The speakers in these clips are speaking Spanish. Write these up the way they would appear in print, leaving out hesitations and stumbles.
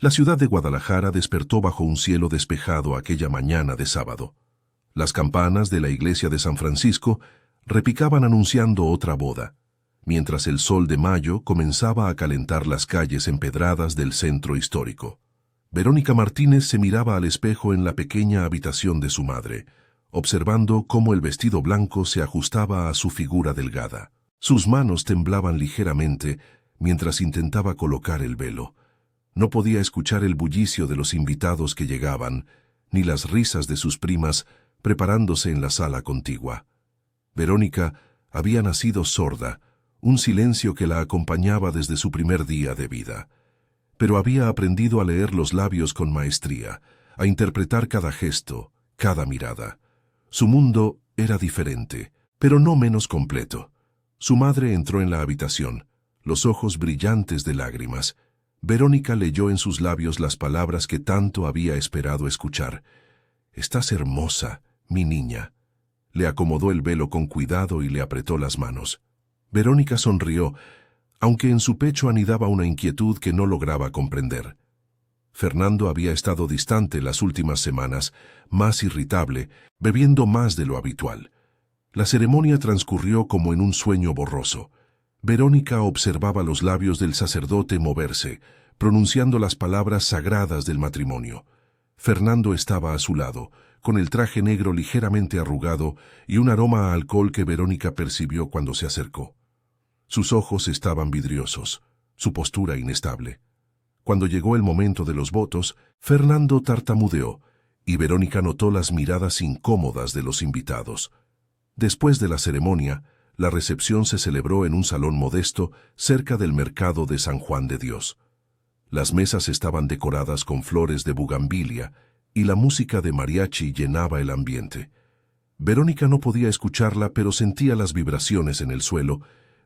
La ciudad de Guadalajara despertó bajo un cielo despejado aquella mañana de sábado. Las campanas de la iglesia de San Francisco repicaban anunciando otra boda, mientras el sol de mayo comenzaba a calentar las calles empedradas del centro histórico. Verónica Martínez se miraba al espejo en la pequeña habitación de su madre, observando cómo el vestido blanco se ajustaba a su figura delgada. Sus manos temblaban ligeramente mientras intentaba colocar el velo. No podía escuchar el bullicio de los invitados que llegaban, ni las risas de sus primas preparándose en la sala contigua. Verónica había nacido sorda, un silencio que la acompañaba desde su primer día de vida. Pero había aprendido a leer los labios con maestría, a interpretar cada gesto, cada mirada. Su mundo era diferente, pero no menos completo. Su madre entró en la habitación, los ojos brillantes de lágrimas. Verónica leyó en sus labios las palabras que tanto había esperado escuchar. «Estás hermosa, mi niña». Le acomodó el velo con cuidado y le apretó las manos. Verónica sonrió, aunque en su pecho anidaba una inquietud que no lograba comprender. Fernando había estado distante las últimas semanas, más irritable, bebiendo más de lo habitual. La ceremonia transcurrió como en un sueño borroso. Verónica observaba los labios del sacerdote moverse, pronunciando las palabras sagradas del matrimonio. Fernando estaba a su lado, con el traje negro ligeramente arrugado y un aroma a alcohol que Verónica percibió cuando se acercó. Sus ojos estaban vidriosos, su postura inestable. Cuando llegó el momento de los votos, Fernando tartamudeó, y Verónica notó las miradas incómodas de los invitados. Después de la ceremonia, la recepción se celebró en un salón modesto cerca del mercado de San Juan de Dios. Las mesas estaban decoradas con flores de bugambilia y la música de mariachi llenaba el ambiente. Verónica no podía escucharla, pero sentía las vibraciones en el suelo,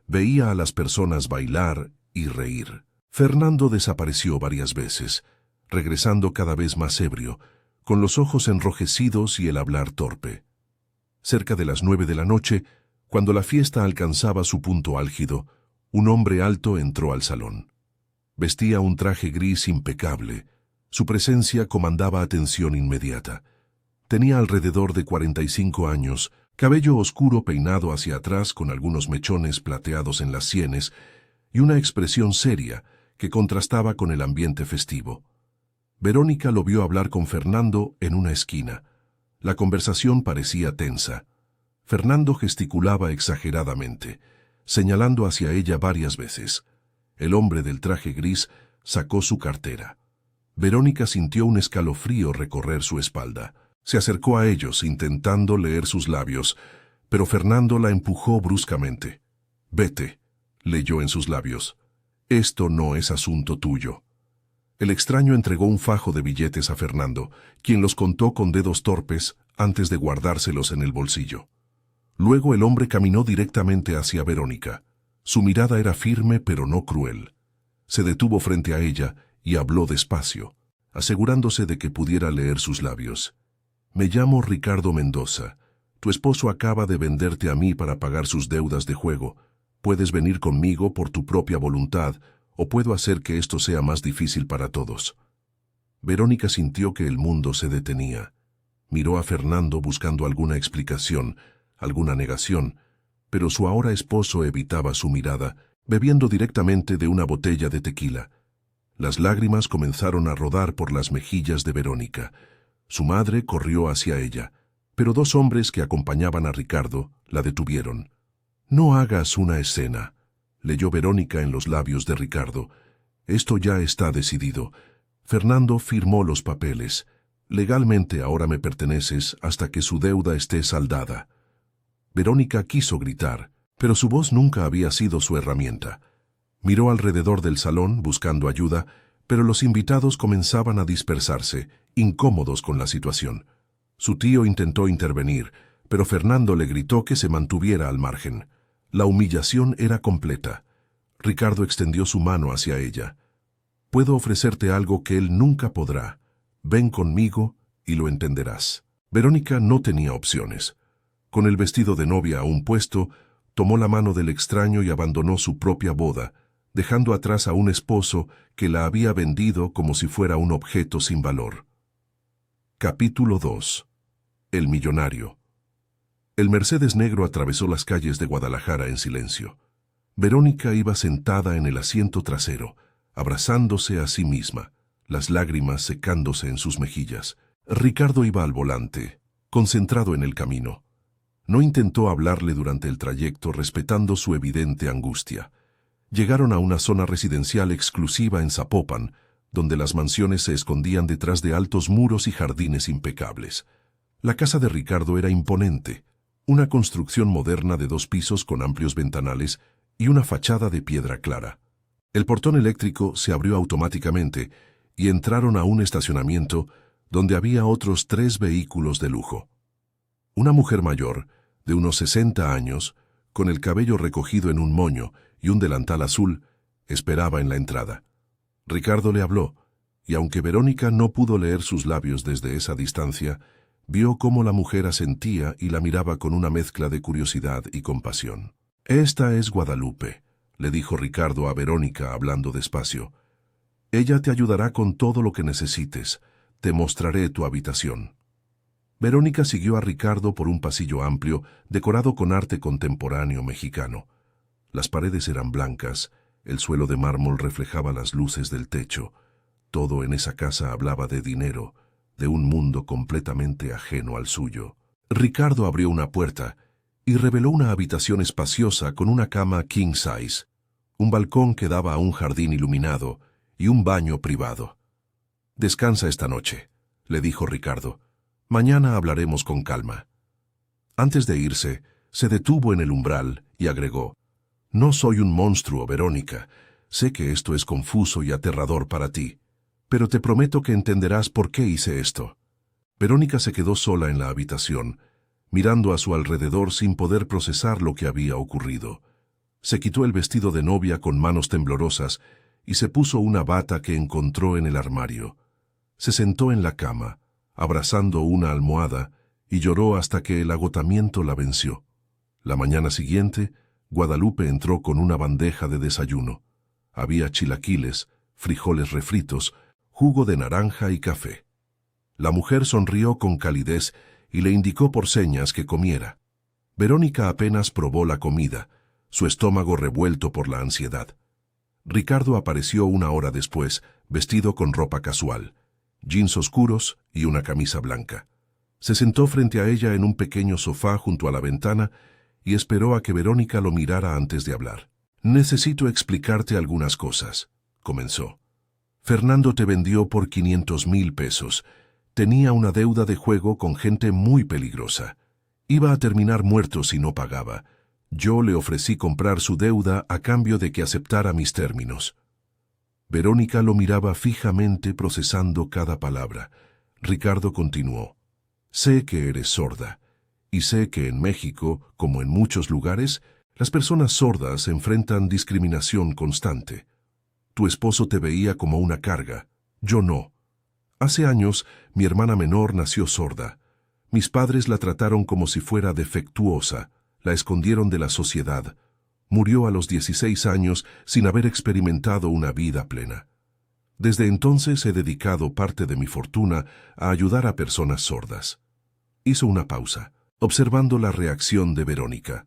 veía a las personas bailar y reír. Fernando desapareció varias veces, regresando cada vez más ebrio, con los ojos enrojecidos y el hablar torpe. Cerca de las 9 de la noche, cuando la fiesta alcanzaba su punto álgido, un hombre alto entró al salón. Vestía un traje gris impecable. Su presencia comandaba atención inmediata. Tenía alrededor de 45 años, cabello oscuro peinado hacia atrás con algunos mechones plateados en las sienes y una expresión seria que contrastaba con el ambiente festivo. Verónica lo vio hablar con Fernando en una esquina. La conversación parecía tensa. Fernando gesticulaba exageradamente, señalando hacia ella varias veces. El hombre del traje gris sacó su cartera. Verónica sintió un escalofrío recorrer su espalda. Se acercó a ellos, intentando leer sus labios, pero Fernando la empujó bruscamente. «Vete», leyó en sus labios. «Esto no es asunto tuyo». El extraño entregó un fajo de billetes a Fernando, quien los contó con dedos torpes antes de guardárselos en el bolsillo. Luego el hombre caminó directamente hacia Verónica. Su mirada era firme pero no cruel. Se detuvo frente a ella y habló despacio, asegurándose de que pudiera leer sus labios. «Me llamo Ricardo Mendoza. Tu esposo acaba de venderte a mí para pagar sus deudas de juego. Puedes venir conmigo por tu propia voluntad, o puedo hacer que esto sea más difícil para todos». Verónica sintió que el mundo se detenía. Miró a Fernando buscando alguna explicación, alguna negación, pero su ahora esposo evitaba su mirada, bebiendo directamente de una botella de tequila. Las lágrimas comenzaron a rodar por las mejillas de Verónica. Su madre corrió hacia ella, pero dos hombres que acompañaban a Ricardo la detuvieron. «No hagas una escena», leyó Verónica en los labios de Ricardo. «Esto ya está decidido. Fernando firmó los papeles. Legalmente ahora me perteneces hasta que su deuda esté saldada». Verónica quiso gritar, pero su voz nunca había sido su herramienta. Miró alrededor del salón buscando ayuda, pero los invitados comenzaban a dispersarse, incómodos con la situación. Su tío intentó intervenir, pero Fernando le gritó que se mantuviera al margen. La humillación era completa. Ricardo extendió su mano hacia ella. «Puedo ofrecerte algo que él nunca podrá. Ven conmigo y lo entenderás». Verónica no tenía opciones. Con el vestido de novia aún puesto, tomó la mano del extraño y abandonó su propia boda, dejando atrás a un esposo que la había vendido como si fuera un objeto sin valor. Capítulo 2. El millonario. El Mercedes negro atravesó las calles de Guadalajara en silencio. Verónica iba sentada en el asiento trasero, abrazándose a sí misma, las lágrimas secándose en sus mejillas. Ricardo iba al volante, concentrado en el camino. No intentó hablarle durante el trayecto, respetando su evidente angustia. Llegaron a una zona residencial exclusiva en Zapopan, donde las mansiones se escondían detrás de altos muros y jardines impecables. La casa de Ricardo era imponente, una construcción moderna de 2 pisos con amplios ventanales y una fachada de piedra clara. El portón eléctrico se abrió automáticamente y entraron a un estacionamiento donde había otros 3 vehículos de lujo. Una mujer mayor, de unos 60 años, con el cabello recogido en un moño y un delantal azul, esperaba en la entrada. Ricardo le habló, y aunque Verónica no pudo leer sus labios desde esa distancia, vio cómo la mujer asentía y la miraba con una mezcla de curiosidad y compasión. «Esta es Guadalupe», le dijo Ricardo a Verónica hablando despacio. «Ella te ayudará con todo lo que necesites. Te mostraré tu habitación». Verónica siguió a Ricardo por un pasillo amplio, decorado con arte contemporáneo mexicano. Las paredes eran blancas, el suelo de mármol reflejaba las luces del techo. Todo en esa casa hablaba de dinero, de un mundo completamente ajeno al suyo. Ricardo abrió una puerta y reveló una habitación espaciosa con una cama king size, un balcón que daba a un jardín iluminado y un baño privado. «Descansa esta noche», le dijo Ricardo. «Mañana hablaremos con calma». Antes de irse, se detuvo en el umbral y agregó: «No soy un monstruo, Verónica. Sé que esto es confuso y aterrador para ti, pero te prometo que entenderás por qué hice esto». Verónica se quedó sola en la habitación, mirando a su alrededor sin poder procesar lo que había ocurrido. Se quitó el vestido de novia con manos temblorosas y se puso una bata que encontró en el armario. Se sentó en la cama, abrazando una almohada, y lloró hasta que el agotamiento la venció. La mañana siguiente, Guadalupe entró con una bandeja de desayuno. Había chilaquiles, frijoles refritos, jugo de naranja y café. La mujer sonrió con calidez y le indicó por señas que comiera. Verónica apenas probó la comida, su estómago revuelto por la ansiedad. Ricardo apareció una hora después, vestido con ropa casual, jeans oscuros y una camisa blanca. Se sentó frente a ella en un pequeño sofá junto a la ventana y esperó a que Verónica lo mirara antes de hablar. «Necesito explicarte algunas cosas», comenzó. «Fernando te vendió por 500,000 pesos. Tenía una deuda de juego con gente muy peligrosa. Iba a terminar muerto si no pagaba. Yo le ofrecí comprar su deuda a cambio de que aceptara mis términos». Verónica lo miraba fijamente, procesando cada palabra. Ricardo continuó: «Sé que eres sorda, y sé que en México, como en muchos lugares, las personas sordas enfrentan discriminación constante. Tu esposo te veía como una carga, yo no. Hace años, mi hermana menor nació sorda. Mis padres la trataron como si fuera defectuosa, la escondieron de la sociedad. Murió a los 16 años sin haber experimentado una vida plena. Desde entonces he dedicado parte de mi fortuna a ayudar a personas sordas». Hizo una pausa, observando la reacción de Verónica.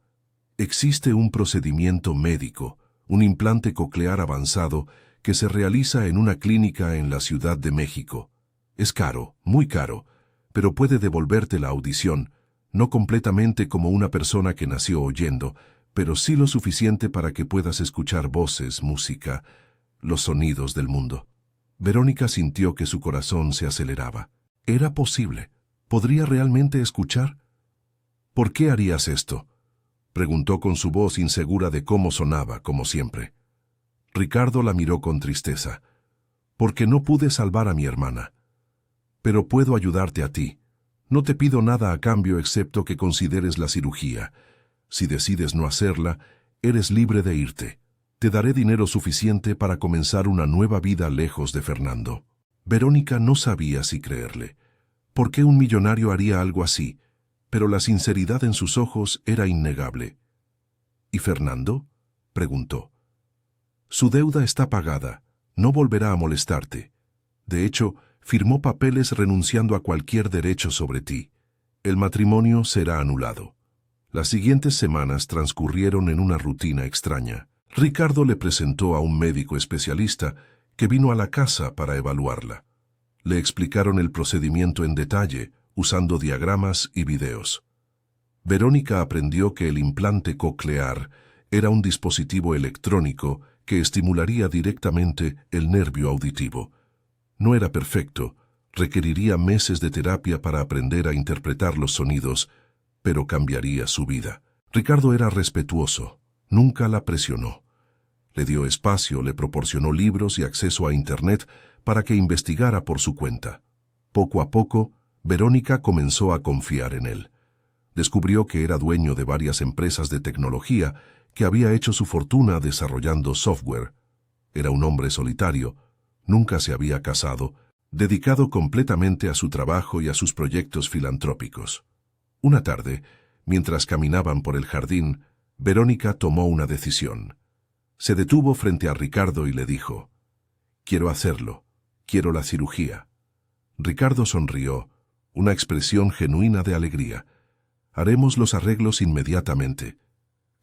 «Existe un procedimiento médico, un implante coclear avanzado, que se realiza en una clínica en la Ciudad de México. Es caro, muy caro, pero puede devolverte la audición, no completamente como una persona que nació oyendo, pero sí lo suficiente para que puedas escuchar voces, música, los sonidos del mundo». Verónica sintió que su corazón se aceleraba. ¿Era posible? ¿Podría realmente escuchar? «¿Por qué harías esto?», preguntó con su voz insegura de cómo sonaba, como siempre. Ricardo la miró con tristeza. «Porque no pude salvar a mi hermana. Pero puedo ayudarte a ti. No te pido nada a cambio excepto que consideres la cirugía. Si decides no hacerla, eres libre de irte. Te daré dinero suficiente para comenzar una nueva vida lejos de Fernando». Verónica no sabía si creerle. ¿Por qué un millonario haría algo así? Pero la sinceridad en sus ojos era innegable. «¿Y Fernando?», preguntó. Su deuda está pagada. No volverá a molestarte. De hecho, firmó papeles renunciando a cualquier derecho sobre ti. El matrimonio será anulado. Las siguientes semanas transcurrieron en una rutina extraña. Ricardo le presentó a un médico especialista que vino a la casa para evaluarla. Le explicaron el procedimiento en detalle, usando diagramas y videos. Verónica aprendió que el implante coclear era un dispositivo electrónico que estimularía directamente el nervio auditivo. No era perfecto, requeriría meses de terapia para aprender a interpretar los sonidos, pero cambiaría su vida. Ricardo era respetuoso, nunca la presionó. Le dio espacio, le proporcionó libros y acceso a Internet para que investigara por su cuenta. Poco a poco, Verónica comenzó a confiar en él. Descubrió que era dueño de varias empresas de tecnología, que había hecho su fortuna desarrollando software. Era un hombre solitario, nunca se había casado, dedicado completamente a su trabajo y a sus proyectos filantrópicos. Una tarde, mientras caminaban por el jardín, Verónica tomó una decisión. Se detuvo frente a Ricardo y le dijo: «Quiero hacerlo, quiero la cirugía». Ricardo sonrió, una expresión genuina de alegría. «Haremos los arreglos inmediatamente».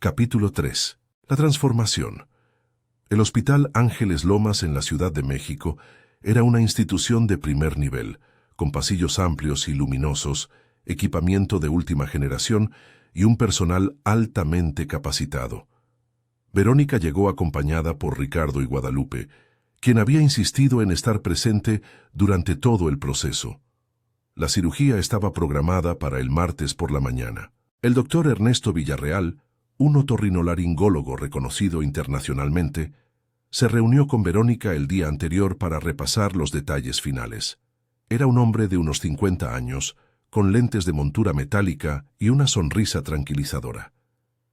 Capítulo 3. La transformación. El Hospital Ángeles Lomas en la Ciudad de México era una institución de primer nivel, con pasillos amplios y luminosos, equipamiento de última generación y un personal altamente capacitado. Verónica llegó acompañada por Ricardo y Guadalupe, quien había insistido en estar presente durante todo el proceso. La cirugía estaba programada para el martes por la mañana. El doctor Ernesto Villarreal, un otorrinolaringólogo reconocido internacionalmente, se reunió con Verónica el día anterior para repasar los detalles finales. Era un hombre de unos 50 años, con lentes de montura metálica y una sonrisa tranquilizadora.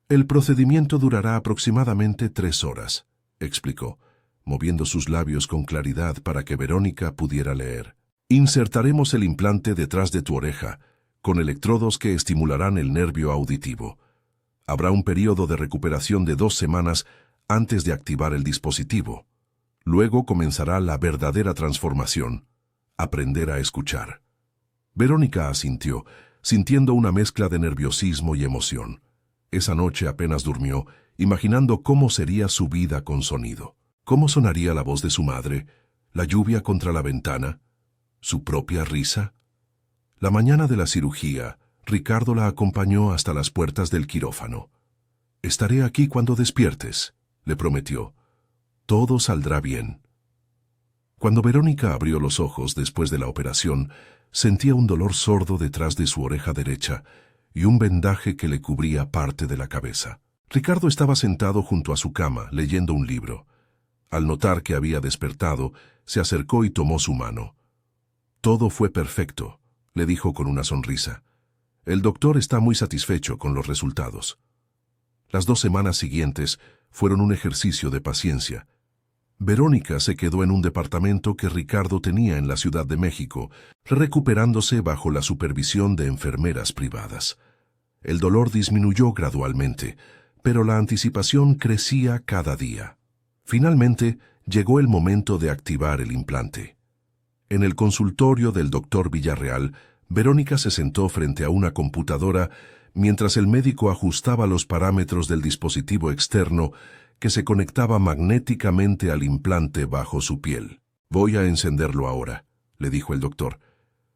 «El procedimiento durará aproximadamente 3 horas», explicó, moviendo sus labios con claridad para que Verónica pudiera leer. «Insertaremos el implante detrás de tu oreja, con electrodos que estimularán el nervio auditivo. Habrá un periodo de recuperación de 2 semanas antes de activar el dispositivo. Luego comenzará la verdadera transformación, aprender a escuchar». Verónica asintió, sintiendo una mezcla de nerviosismo y emoción. Esa noche apenas durmió, imaginando cómo sería su vida con sonido. ¿Cómo sonaría la voz de su madre, la lluvia contra la ventana, su propia risa? La mañana de la cirugía, Ricardo la acompañó hasta las puertas del quirófano. «Estaré aquí cuando despiertes», le prometió. «Todo saldrá bien». Cuando Verónica abrió los ojos después de la operación, sentía un dolor sordo detrás de su oreja derecha y un vendaje que le cubría parte de la cabeza. Ricardo estaba sentado junto a su cama, leyendo un libro. Al notar que había despertado, se acercó y tomó su mano. «Todo fue perfecto», le dijo con una sonrisa. «El doctor está muy satisfecho con los resultados». Las 2 semanas siguientes fueron un ejercicio de paciencia. Verónica se quedó en un departamento que Ricardo tenía en la Ciudad de México, recuperándose bajo la supervisión de enfermeras privadas. El dolor disminuyó gradualmente, pero la anticipación crecía cada día. Finalmente, llegó el momento de activar el implante. En el consultorio del doctor Villarreal, Verónica se sentó frente a una computadora mientras el médico ajustaba los parámetros del dispositivo externo que se conectaba magnéticamente al implante bajo su piel. «Voy a encenderlo ahora», le dijo el doctor.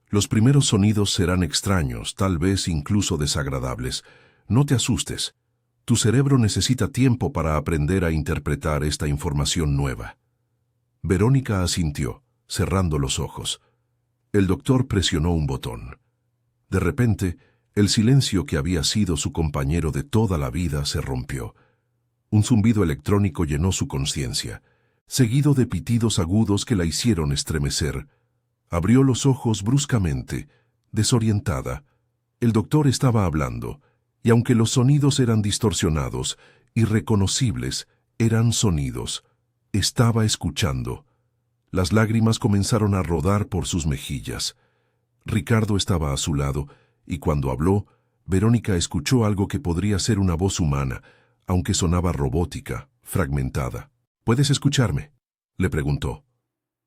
«Los primeros sonidos serán extraños, tal vez incluso desagradables. No te asustes. Tu cerebro necesita tiempo para aprender a interpretar esta información nueva». Verónica asintió, cerrando los ojos. El doctor presionó un botón. De repente, el silencio que había sido su compañero de toda la vida se rompió. Un zumbido electrónico llenó su conciencia, seguido de pitidos agudos que la hicieron estremecer. Abrió los ojos bruscamente, desorientada. El doctor estaba hablando, y aunque los sonidos eran distorsionados, irreconocibles, eran sonidos. Estaba escuchando. Las lágrimas comenzaron a rodar por sus mejillas. Ricardo estaba a su lado, y cuando habló, Verónica escuchó algo que podría ser una voz humana, aunque sonaba robótica, fragmentada. ¿Puedes escucharme?, le preguntó.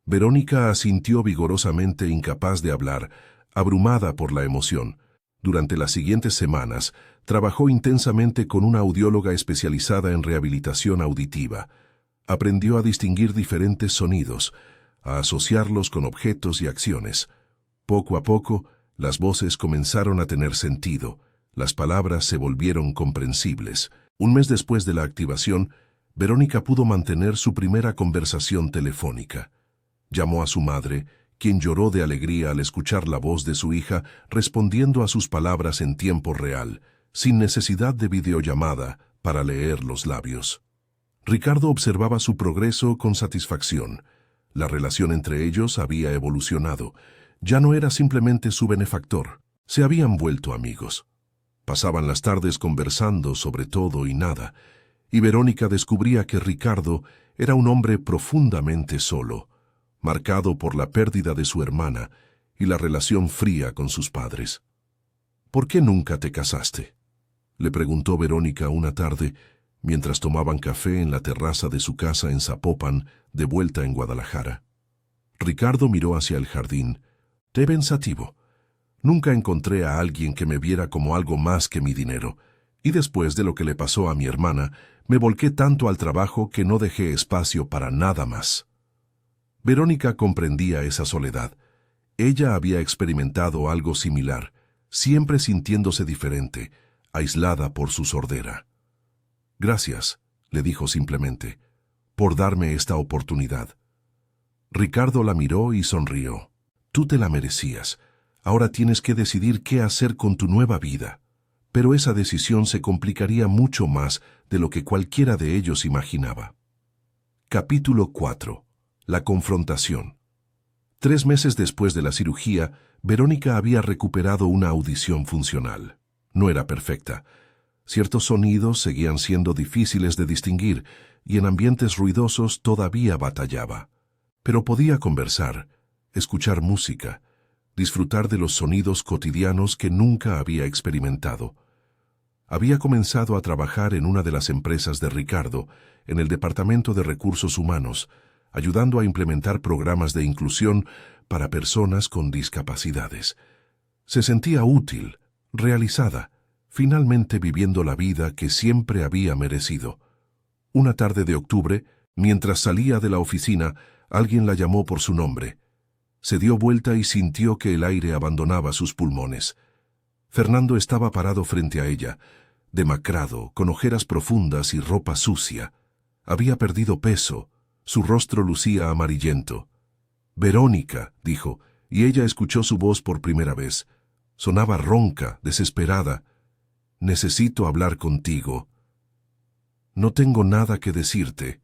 Verónica asintió vigorosamente, incapaz de hablar, abrumada por la emoción. Durante las siguientes semanas, trabajó intensamente con una audióloga especializada en rehabilitación auditiva. Aprendió a distinguir diferentes sonidos, a asociarlos con objetos y acciones. Poco a poco, las voces comenzaron a tener sentido, las palabras se volvieron comprensibles. Un mes después de la activación, Verónica pudo mantener su primera conversación telefónica. Llamó a su madre, quien lloró de alegría al escuchar la voz de su hija respondiendo a sus palabras en tiempo real, sin necesidad de videollamada para leer los labios. Ricardo observaba su progreso con satisfacción. La relación entre ellos había evolucionado. Ya no era simplemente su benefactor. Se habían vuelto amigos. Pasaban las tardes conversando sobre todo y nada, y Verónica descubría que Ricardo era un hombre profundamente solo, marcado por la pérdida de su hermana y la relación fría con sus padres. ¿Por qué nunca te casaste?, le preguntó Verónica una tarde, mientras tomaban café en la terraza de su casa en Zapopan, de vuelta en Guadalajara. Ricardo miró hacia el jardín, pensativo. Nunca encontré a alguien que me viera como algo más que mi dinero, y después de lo que le pasó a mi hermana, me volqué tanto al trabajo que no dejé espacio para nada más. Verónica comprendía esa soledad. Ella había experimentado algo similar, siempre sintiéndose diferente, aislada por su sordera. «Gracias», le dijo simplemente, «por darme esta oportunidad». Ricardo la miró y sonrió. «Tú te la merecías. Ahora tienes que decidir qué hacer con tu nueva vida». Pero esa decisión se complicaría mucho más de lo que cualquiera de ellos imaginaba. Capítulo 4. La confrontación. 3 meses después de la cirugía, Verónica había recuperado una audición funcional. No era perfecta. Ciertos sonidos seguían siendo difíciles de distinguir y en ambientes ruidosos todavía batallaba. Pero podía conversar, escuchar música, disfrutar de los sonidos cotidianos que nunca había experimentado. Había comenzado a trabajar en una de las empresas de Ricardo, en el Departamento de Recursos Humanos, ayudando a implementar programas de inclusión para personas con discapacidades. Se sentía útil, realizada, finalmente viviendo la vida que siempre había merecido. Una tarde de octubre, mientras salía de la oficina, alguien la llamó por su nombre. Se dio vuelta y sintió que el aire abandonaba sus pulmones. Fernando estaba parado frente a ella, demacrado, con ojeras profundas y ropa sucia. Había perdido peso, su rostro lucía amarillento. «Verónica», dijo, y ella escuchó su voz por primera vez. Sonaba ronca, desesperada. «Necesito hablar contigo». «No tengo nada que decirte»,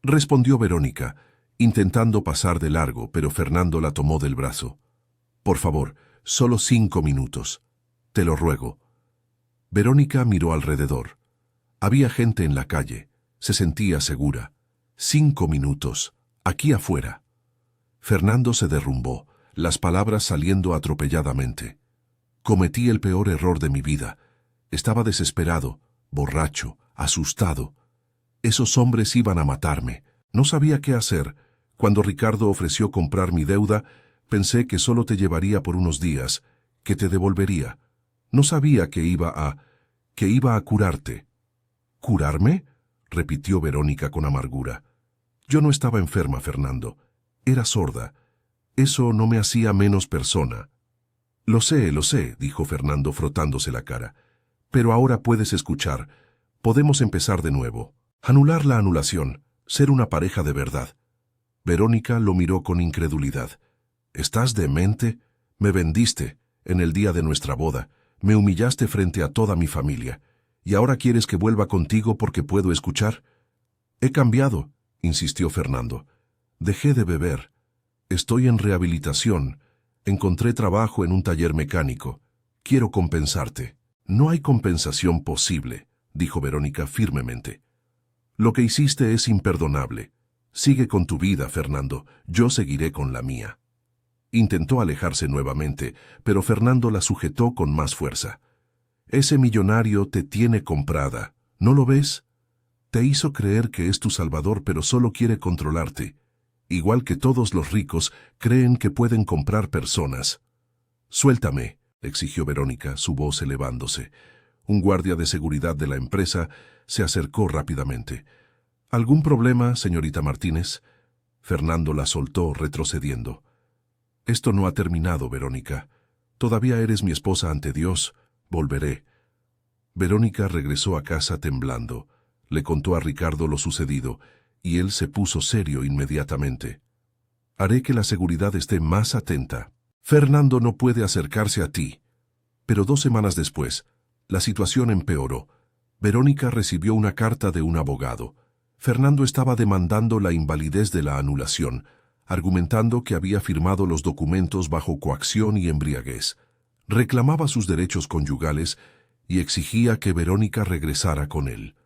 respondió Verónica, intentando pasar de largo, pero Fernando la tomó del brazo. «Por favor, solo 5 minutos. Te lo ruego». Verónica miró alrededor. Había gente en la calle. Se sentía segura. 5 minutos, aquí afuera. Fernando se derrumbó, las palabras saliendo atropelladamente. «Cometí el peor error de mi vida. Estaba desesperado, borracho, asustado. Esos hombres iban a matarme. No sabía qué hacer. Cuando Ricardo ofreció comprar mi deuda, pensé que solo te llevaría por unos días, que te devolvería. No sabía que iba a curarte». «¿Curarme?», repitió Verónica con amargura. «Yo no estaba enferma, Fernando. Era sorda. Eso no me hacía menos persona». Lo sé», dijo Fernando frotándose la cara. «Pero ahora puedes escuchar. Podemos empezar de nuevo. Anular la anulación. Ser una pareja de verdad». Verónica lo miró con incredulidad. «¿Estás demente? Me vendiste en el día de nuestra boda. Me humillaste frente a toda mi familia. ¿Y ahora quieres que vuelva contigo porque puedo escuchar?» «He cambiado», insistió Fernando. «Dejé de beber. Estoy en rehabilitación. Encontré trabajo en un taller mecánico. Quiero compensarte». «No hay compensación posible», dijo Verónica firmemente. «Lo que hiciste es imperdonable. Sigue con tu vida, Fernando. Yo seguiré con la mía». Intentó alejarse nuevamente, pero Fernando la sujetó con más fuerza. «Ese millonario te tiene comprada. ¿No lo ves? Te hizo creer que es tu salvador, pero solo quiere controlarte. Igual que todos los ricos, creen que pueden comprar personas. Suéltame, exigió Verónica, su voz elevándose. Un guardia de seguridad de la empresa se acercó rápidamente. ¿Algún problema, señorita Martínez? Fernando la soltó, retrocediendo. Esto no ha terminado, Verónica. Todavía eres mi esposa ante Dios. Volveré. Verónica regresó a casa temblando. Le contó a Ricardo lo sucedido, y él se puso serio inmediatamente. Haré que la seguridad esté más atenta. Fernando no puede acercarse a ti. Pero 2 semanas después, la situación empeoró. Verónica recibió una carta de un abogado. Fernando estaba demandando la invalidez de la anulación, argumentando que había firmado los documentos bajo coacción y embriaguez. Reclamaba sus derechos conyugales y exigía que Verónica regresara con él.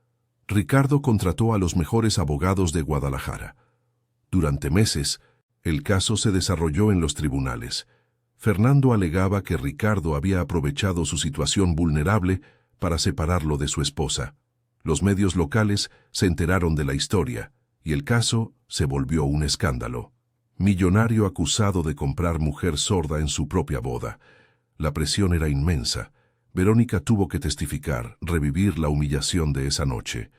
Ricardo contrató a los mejores abogados de Guadalajara. Durante meses, el caso se desarrolló en los tribunales. Fernando alegaba que Ricardo había aprovechado su situación vulnerable para separarlo de su esposa. Los medios locales se enteraron de la historia, y el caso se volvió un escándalo. Millonario acusado de comprar mujer sorda en su propia boda. La presión era inmensa. Verónica tuvo que testificar, revivir la humillación de esa noche.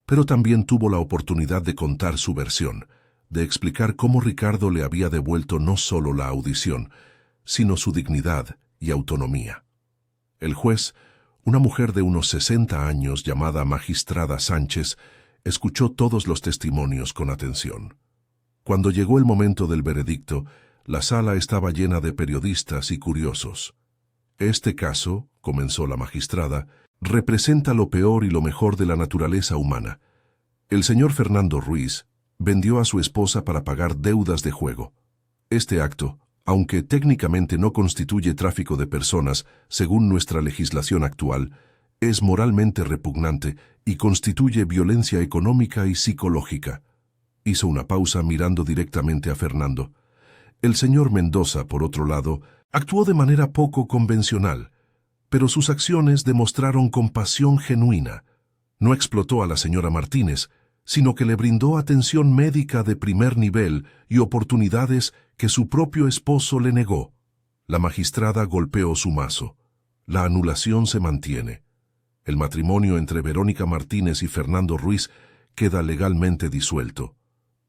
Pero también tuvo la oportunidad de contar su versión, de explicar cómo Ricardo le había devuelto no solo la audición, sino su dignidad y autonomía. El juez, una mujer de unos 60 años llamada Magistrada Sánchez, escuchó todos los testimonios con atención. Cuando llegó el momento del veredicto, la sala estaba llena de periodistas y curiosos. Este caso, comenzó la magistrada, representa lo peor y lo mejor de la naturaleza humana. El señor Fernando Ruiz vendió a su esposa para pagar deudas de juego. Este acto, aunque técnicamente no constituye tráfico de personas según nuestra legislación actual, es moralmente repugnante y constituye violencia económica y psicológica. Hizo una pausa mirando directamente a Fernando. El señor Mendoza, por otro lado, actuó de manera poco convencional, pero sus acciones demostraron compasión genuina. No explotó a la señora Martínez, sino que le brindó atención médica de primer nivel y oportunidades que su propio esposo le negó. La magistrada golpeó su mazo. La anulación se mantiene. El matrimonio entre Verónica Martínez y Fernando Ruiz queda legalmente disuelto.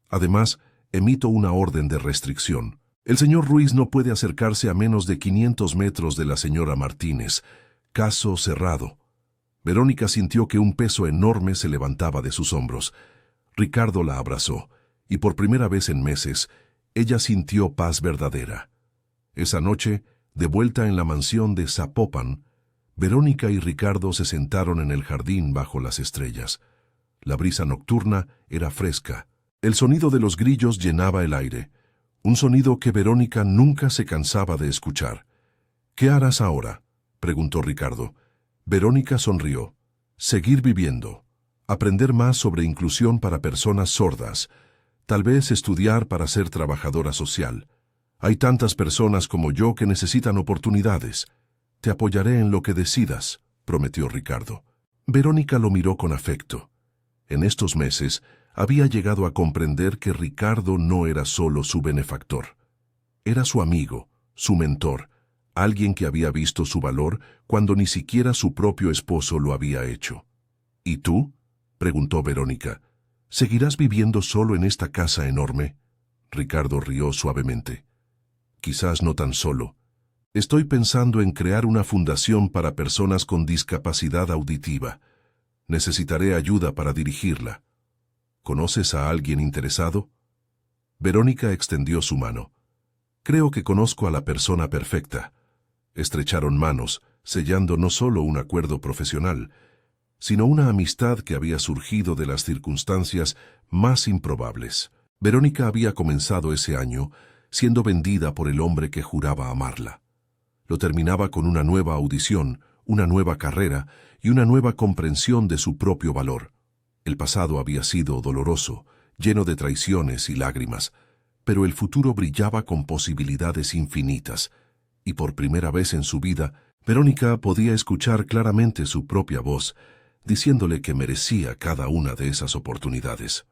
Además, emito una orden de restricción. El señor Ruiz no puede acercarse a menos de 500 metros de la señora Martínez. Caso cerrado. Verónica sintió que un peso enorme se levantaba de sus hombros. Ricardo la abrazó, y por primera vez en meses, ella sintió paz verdadera. Esa noche, de vuelta en la mansión de Zapopan, Verónica y Ricardo se sentaron en el jardín bajo las estrellas. La brisa nocturna era fresca. El sonido de los grillos llenaba el aire, un sonido que Verónica nunca se cansaba de escuchar. «¿Qué harás ahora?», preguntó Ricardo. Verónica sonrió. «Seguir viviendo. Aprender más sobre inclusión para personas sordas. Tal vez estudiar para ser trabajadora social. Hay tantas personas como yo que necesitan oportunidades. Te apoyaré en lo que decidas», prometió Ricardo. Verónica lo miró con afecto. En estos meses, había llegado a comprender que Ricardo no era solo su benefactor. Era su amigo, su mentor, alguien que había visto su valor cuando ni siquiera su propio esposo lo había hecho. «¿Y tú?», preguntó Verónica. «¿Seguirás viviendo solo en esta casa enorme?». Ricardo rió suavemente. «Quizás no tan solo. Estoy pensando en crear una fundación para personas con discapacidad auditiva. Necesitaré ayuda para dirigirla. ¿Conoces a alguien interesado?». Verónica extendió su mano. «Creo que conozco a la persona perfecta». Estrecharon manos, sellando no solo un acuerdo profesional, sino una amistad que había surgido de las circunstancias más improbables. Verónica había comenzado ese año siendo vendida por el hombre que juraba amarla. Lo terminaba con una nueva audición, una nueva carrera y una nueva comprensión de su propio valor. El pasado había sido doloroso, lleno de traiciones y lágrimas, pero el futuro brillaba con posibilidades infinitas, y por primera vez en su vida, Verónica podía escuchar claramente su propia voz, diciéndole que merecía cada una de esas oportunidades.